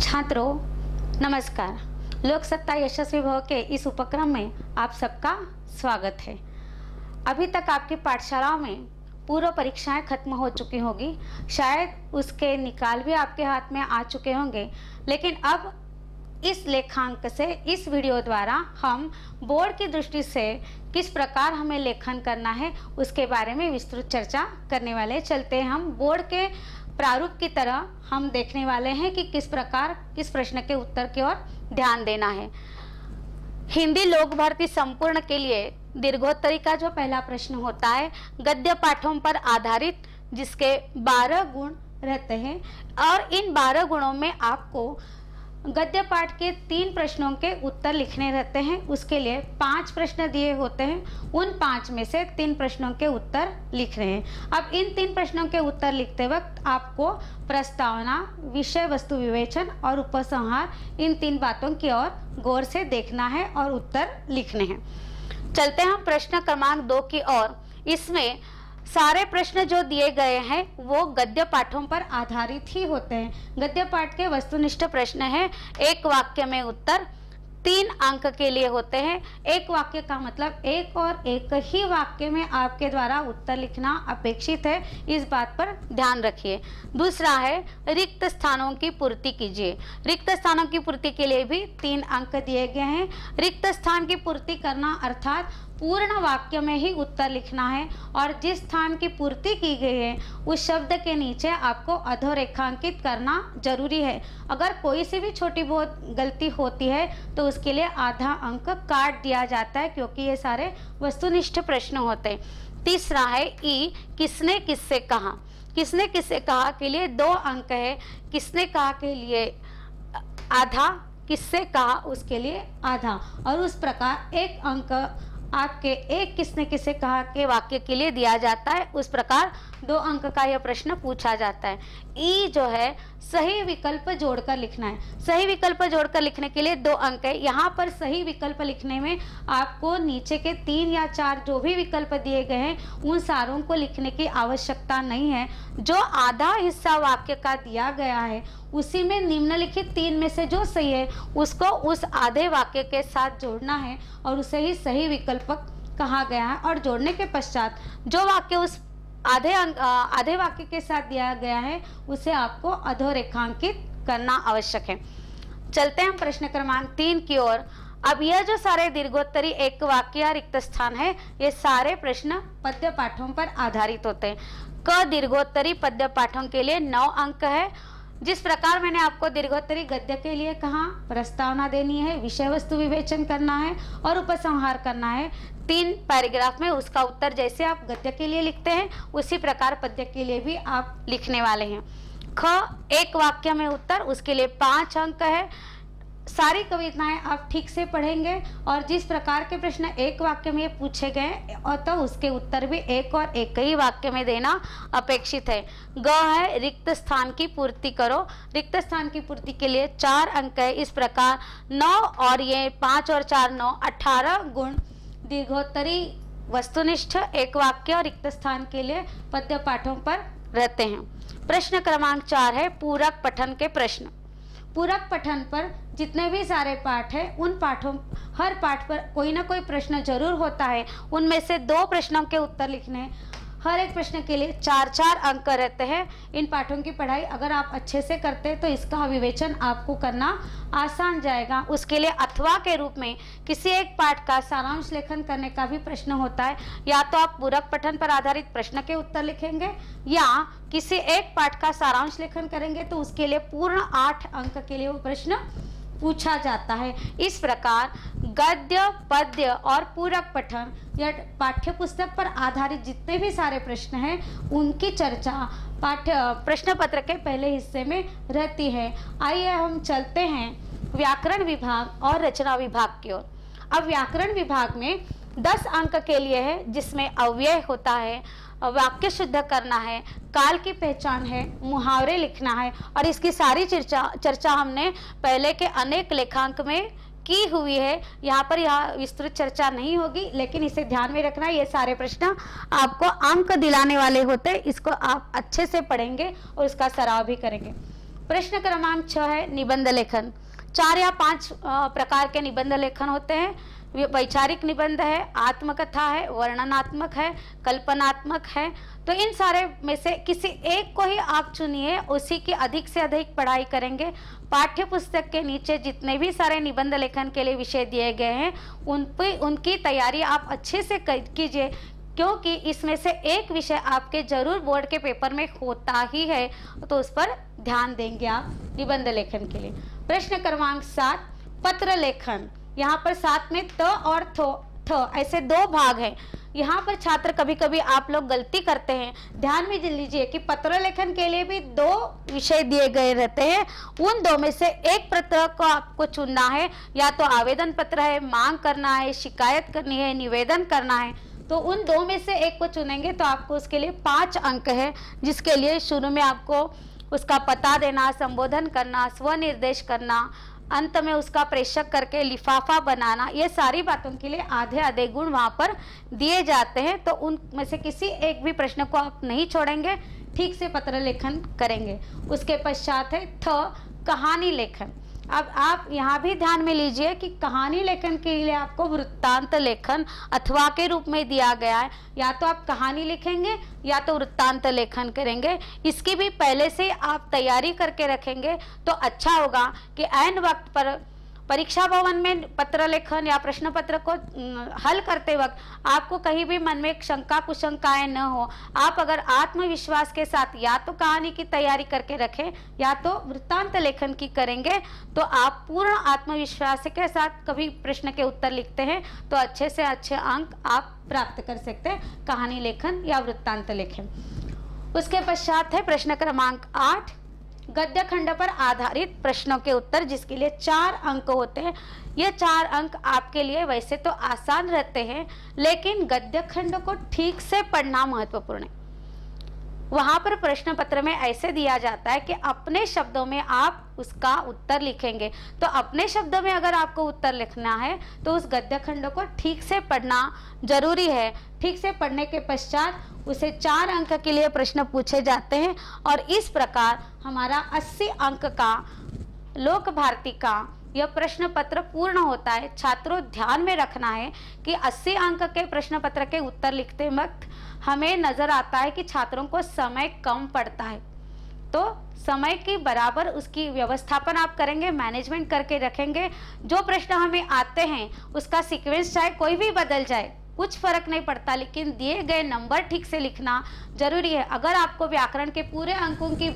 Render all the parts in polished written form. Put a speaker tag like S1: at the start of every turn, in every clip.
S1: छात्रों नमस्कार। लोक सत्ता यशस्वी भव के इस उपक्रम में आप सबका स्वागत है। अभी तक आपकी पाठशालाओं में पूर्व परीक्षाएं खत्म हो चुकी होगी, शायद उसके निकाल भी आपके हाथ में आ चुके होंगे, लेकिन अब इस लेखांक से इस वीडियो द्वारा हम बोर्ड की दृष्टि से किस प्रकार हमें लेखन करना है उसके बारे में विस्तृत चर्चा करने वाले। चलते हैं हम बोर्ड के प्रारूप की तरह हम देखने वाले हैं कि किस प्रकार किस प्रश्न के उत्तर की ओर ध्यान देना है। हिंदी लोक भारती संपूर्ण के लिए दीर्घोत्तरी का जो पहला प्रश्न होता है गद्य पाठों पर आधारित, जिसके 12 गुण रहते हैं और इन 12 गुणों में आपको गद्य पाठ के 3 प्रश्नों के उत्तर लिखने रहते हैं। उसके लिए 5 प्रश्न दिए होते हैं, उन 5 में से 3 प्रश्नों के उत्तर लिख रहे हैं। अब इन 3 प्रश्नों के उत्तर लिखते वक्त आपको प्रस्तावना, विषय वस्तु विवेचन और उपसंहार इन 3 बातों की ओर गौर से देखना है और उत्तर लिखने हैं। चलते हैं हम प्रश्न क्रमांक 2 की ओर। इसमें सारे प्रश्न जो दिए गए हैं वो गद्य पाठों पर आधारित ही होते हैं। गद्य पाठ के वस्तुनिष्ठ प्रश्न है, एक वाक्य में उत्तर 3 अंक के लिए होते हैं। एक वाक्य का मतलब एक और एक ही वाक्य में आपके द्वारा उत्तर लिखना अपेक्षित है, इस बात पर ध्यान रखिए। दूसरा है रिक्त स्थानों की पूर्ति कीजिए। रिक्त स्थानों की पूर्ति के लिए भी 3 अंक दिए गए हैं। रिक्त स्थान की पूर्ति करना अर्थात पूर्ण वाक्य में ही उत्तर लिखना है और जिस स्थान की पूर्ति की गई है उस शब्द के नीचे आपको अधोरेखांकित करना जरूरी है। अगर कोई सी भी छोटी बहुत गलती होती है तो उसके लिए आधा अंक काट दिया जाता है, क्योंकि ये सारे वस्तुनिष्ठ प्रश्न होते हैं। तीसरा है ई, किसने किससे कहा। किसने किससे कहा के लिए 2 अंक है। किसने कहा के लिए आधा, किससे कहा उसके लिए आधा, और उस प्रकार 1 अंक आपके एक किसने किसे कहा के वाक्य के लिए दिया जाता है। उस प्रकार 2 अंक का यह प्रश्न पूछा जाता है। ई जो है सही विकल्प जोड़कर लिखना है। सही विकल्प जोड़कर लिखने के लिए 2 अंक है। यहाँ पर सही विकल्प लिखने में आपको नीचे के 3 या 4 जो भी विकल्प दिए गए हैं उन सारों को लिखने की आवश्यकता नहीं है। जो आधा हिस्सा वाक्य का दिया गया है उसी में निम्नलिखित 3 में से जो सही है उसको उस आधे वाक्य के साथ जोड़ना है और उसे ही सही विकल्प कहा गया है। और जोड़ने के पश्चात जो वाक्य उस आधे वाक्य के साथ दिया गया है उसे आपको अधोरेखांकित करना आवश्यक है। चलते हैं हम प्रश्न क्रमांक 3 की ओर। अब यह जो सारे दीर्घोत्तरी एक वाक्य रिक्त स्थान है ये सारे प्रश्न पद्य पाठों पर आधारित होते हैं। क दीर्घोत्तरी पद्य पाठों के लिए 9 अंक है। जिस प्रकार मैंने आपको दीर्घोत्तरी गद्य के लिए कहा, प्रस्तावना देनी है, विषय वस्तु विवेचन करना है और उपसंहार करना है 3 पैराग्राफ में, उसका उत्तर जैसे आप गद्य के लिए लिखते हैं उसी प्रकार पद्य के लिए भी आप लिखने वाले हैं। ख, एक वाक्य में उत्तर, उसके लिए 5 अंक है। सारी कविताएं आप ठीक से पढ़ेंगे और जिस प्रकार के प्रश्न एक वाक्य में पूछे गए और तो उसके उत्तर भी एक और एक ही वाक्य में देना अपेक्षित है। ग है रिक्त स्थान की पूर्ति करो। रिक्त स्थान की पूर्ति के लिए 4 अंक है। इस प्रकार 9 और ये 5 और 4 9 18 गुण दीर्घोत्तरी वस्तुनिष्ठ एक वाक्य और रिक्त स्थान के लिए पद्य पाठों पर रहते हैं। प्रश्न क्रमांक 4 है पूरक पठन के प्रश्न। पूरक पठन पर जितने भी सारे पाठ हैं उन पाठों हर पाठ पर कोई ना कोई प्रश्न जरूर होता है। उनमें से 2 प्रश्नों के उत्तर लिखने हैं। हर एक प्रश्न के लिए 4-4 अंक रहते हैं। इन पाठों की पढ़ाई अगर आप अच्छे से करते हैं तो इसका विवेचन आपको करना आसान जाएगा। उसके लिए अथवा के रूप में किसी एक पाठ का सारांश लेखन करने का भी प्रश्न होता है। या तो आप पूरक पठन पर आधारित प्रश्न के उत्तर लिखेंगे या किसी एक पाठ का सारांश लेखन करेंगे तो उसके लिए पूर्ण 8 अंक के लिए वो प्रश्न पूछा जाता है। इस प्रकार गद्य, पद्य और पूरक पठन या पाठ्य पुस्तक पर आधारित जितने भी सारे प्रश्न हैं उनकी चर्चा प्रश्न पत्र के पहले हिस्से में रहती है। आइए हम चलते हैं व्याकरण विभाग और रचना विभाग की ओर। अब व्याकरण विभाग में 10 अंक के लिए है, जिसमें अव्यय होता है, वाक्य शुद्ध करना है, काल की पहचान है, मुहावरे लिखना है और इसकी सारी चर्चा हमने पहले के अनेक लेखांक में की हुई है। यहाँ पर यह विस्तृत चर्चा नहीं होगी, लेकिन इसे ध्यान में रखना, ये सारे प्रश्न आपको अंक दिलाने वाले होते हैं। इसको आप अच्छे से पढ़ेंगे और इसका सराव भी करेंगे। प्रश्न क्रमांक 6 है निबंध लेखन। 4 या 5 प्रकार के निबंध लेखन होते हैं। वैचारिक निबंध है, आत्मकथा है, वर्णनात्मक है, कल्पनात्मक है। तो इन सारे में से किसी एक को ही आप चुनिए, उसी की अधिक से अधिक पढ़ाई करेंगे। पाठ्य पुस्तक के नीचे जितने भी सारे निबंध लेखन के लिए विषय दिए गए हैं उनकी तैयारी आप अच्छे से कीजिए, क्योंकि इसमें से एक विषय आपके जरूर बोर्ड के पेपर में होता ही है, तो उस पर ध्यान देंगे आप निबंध लेखन के लिए। प्रश्न क्रमांक 7 पत्र लेखन। यहाँ पर साथ में त और थ ऐसे 2 भाग हैं। यहाँ पर छात्र कभी कभी आप लोग गलती करते हैं। ध्यान में लीजिए कि पत्र लेखन के लिए भी 2 विषय दिए गए रहते हैं। उन 2 में से एक पत्र को आपको चुनना है, या तो आवेदन पत्र है, मांग करना है, शिकायत करनी है, निवेदन करना है। तो उन 2 में से एक को चुनेंगे तो आपको उसके लिए 5 अंक है, जिसके लिए शुरू में आपको उसका पता देना, संबोधन करना, स्वनिर्देश करना, अंत में उसका प्रेषक करके लिफाफा बनाना, ये सारी बातों के लिए आधे आधे गुण वहाँ पर दिए जाते हैं। तो उनमें से किसी एक भी प्रश्न को आप नहीं छोड़ेंगे, ठीक से पत्र लेखन करेंगे। उसके पश्चात है कहानी लेखन। अब आप यहाँ भी ध्यान में लीजिए कि कहानी लेखन के लिए आपको वृत्तांत लेखन अथवा के रूप में दिया गया है। या तो आप कहानी लिखेंगे या तो वृत्तांत लेखन करेंगे। इसकी भी पहले से आप तैयारी करके रखेंगे तो अच्छा होगा कि ऐन वक्त पर परीक्षा भवन में पत्र लेखन या प्रश्न पत्र को हल करते वक्त आपको कहीं भी मन में एक शंका कुशंकाएं न हो। आप अगर आत्मविश्वास के साथ या तो कहानी की तैयारी करके रखें या तो वृत्तांत लेखन की करेंगे, तो आप पूर्ण आत्मविश्वास के साथ कभी प्रश्न के उत्तर लिखते हैं तो अच्छे से अच्छे अंक आप प्राप्त कर सकते हैं, कहानी लेखन या वृत्तांत लेखन। उसके पश्चात है प्रश्न क्रमांक 8 गद्य खंड पर आधारित प्रश्नों के उत्तर, जिसके लिए 4 अंक होते हैं। ये 4 अंक आपके लिए वैसे तो आसान रहते हैं, लेकिन गद्य खंड को ठीक से पढ़ना महत्वपूर्ण है। वहां पर प्रश्न पत्र में ऐसे दिया जाता है कि अपने शब्दों में आप उसका उत्तर लिखेंगे। तो अपने शब्दों में अगर आपको उत्तर लिखना है तो उस गद्य खंड को ठीक से पढ़ना जरूरी है। ठीक से पढ़ने के पश्चात उसे 4 अंक के लिए प्रश्न पूछे जाते हैं और इस प्रकार हमारा 80 अंक का लोक भारती का यह प्रश्न पत्र पूर्ण होता है। छात्रों ध्यान में रखना है कि 80 अंक के प्रश्न पत्र के उत्तर लिखते वक्त हमें नजर आता है कि छात्रों को समय कम पड़ता है, तो समय की बराबर उसकी व्यवस्थापन आप करेंगे, मैनेजमेंट करके रखेंगे। जो प्रश्न हमें आते हैं उसका सीक्वेंस चाहे कोई भी बदल जाए कुछ फर्क नहीं पड़ता, लेकिन दिए गए नंबर ठीक से लिखना जरूरी है। अगर आपको व्याकरण के पूरे अंकों की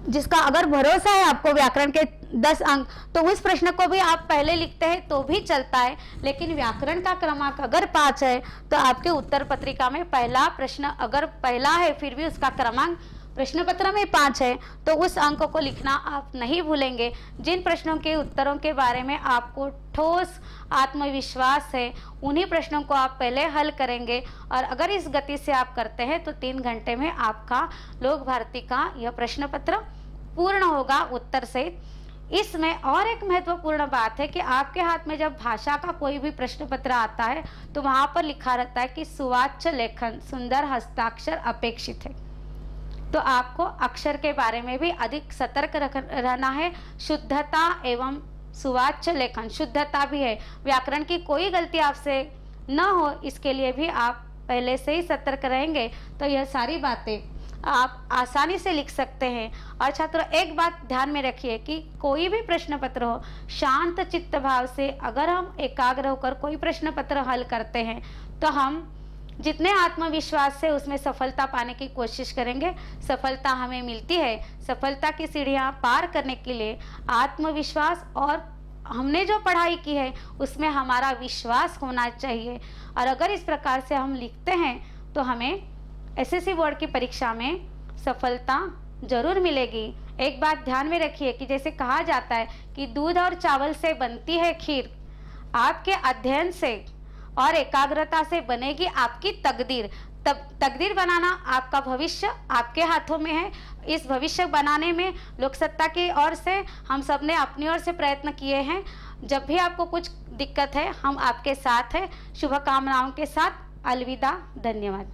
S1: जिसका अगर भरोसा है आपको व्याकरण के 10 अंक, तो उस प्रश्न को भी आप पहले लिखते हैं तो भी चलता है। लेकिन व्याकरण का क्रमांक अगर 5 है तो आपके उत्तर पत्रिका में पहला प्रश्न अगर पहला है फिर भी उसका क्रमांक प्रश्न पत्र में 5 है तो उस अंक को लिखना आप नहीं भूलेंगे। जिन प्रश्नों के उत्तरों के बारे में आपको ठोस आत्मविश्वास है उन्हीं प्रश्नों को आप पहले हल करेंगे, और अगर इस गति से आप करते हैं तो 3 घंटे में आपका लोक भारती का यह प्रश्न पत्र पूर्ण होगा उत्तर सहित। इसमें और एक महत्वपूर्ण बात है कि आपके हाथ में जब भाषा का कोई भी प्रश्न पत्र आता है तो वहां पर लिखा रहता है कि सुवाच्य लेखन सुंदर हस्ताक्षर अपेक्षित है। तो आपको अक्षर के बारे में भी अधिक सतर्क रहना है। शुद्धता एवं सुवाच्य लेखन, शुद्धता भी है, व्याकरण की कोई गलती आपसे न हो इसके लिए भी आप पहले से ही सतर्क रहेंगे तो यह सारी बातें आप आसानी से लिख सकते हैं। और छात्रों एक बात ध्यान में रखिए कि कोई भी प्रश्न पत्र हो, शांत चित्त भाव से अगर हम एकाग्र होकर कोई प्रश्न पत्र हल करते हैं तो हम जितने आत्मविश्वास से उसमें सफलता पाने की कोशिश करेंगे, सफलता हमें मिलती है। सफलता की सीढ़ियां पार करने के लिए आत्मविश्वास और हमने जो पढ़ाई की है उसमें हमारा विश्वास होना चाहिए। और अगर इस प्रकार से हम लिखते हैं तो हमें एसएससी बोर्ड की परीक्षा में सफलता जरूर मिलेगी। एक बात ध्यान में रखिए कि जैसे कहा जाता है कि दूध और चावल से बनती है खीर, आपके अध्ययन से और एकाग्रता से बनेगी आपकी तकदीर। तब तकदीर बनाना आपका भविष्य आपके हाथों में है। इस भविष्य बनाने में लोकसत्ता की ओर से हम सब ने अपनी ओर से प्रयत्न किए हैं। जब भी आपको कुछ दिक्कत है हम आपके साथ हैं। शुभकामनाओं के साथ अलविदा, धन्यवाद।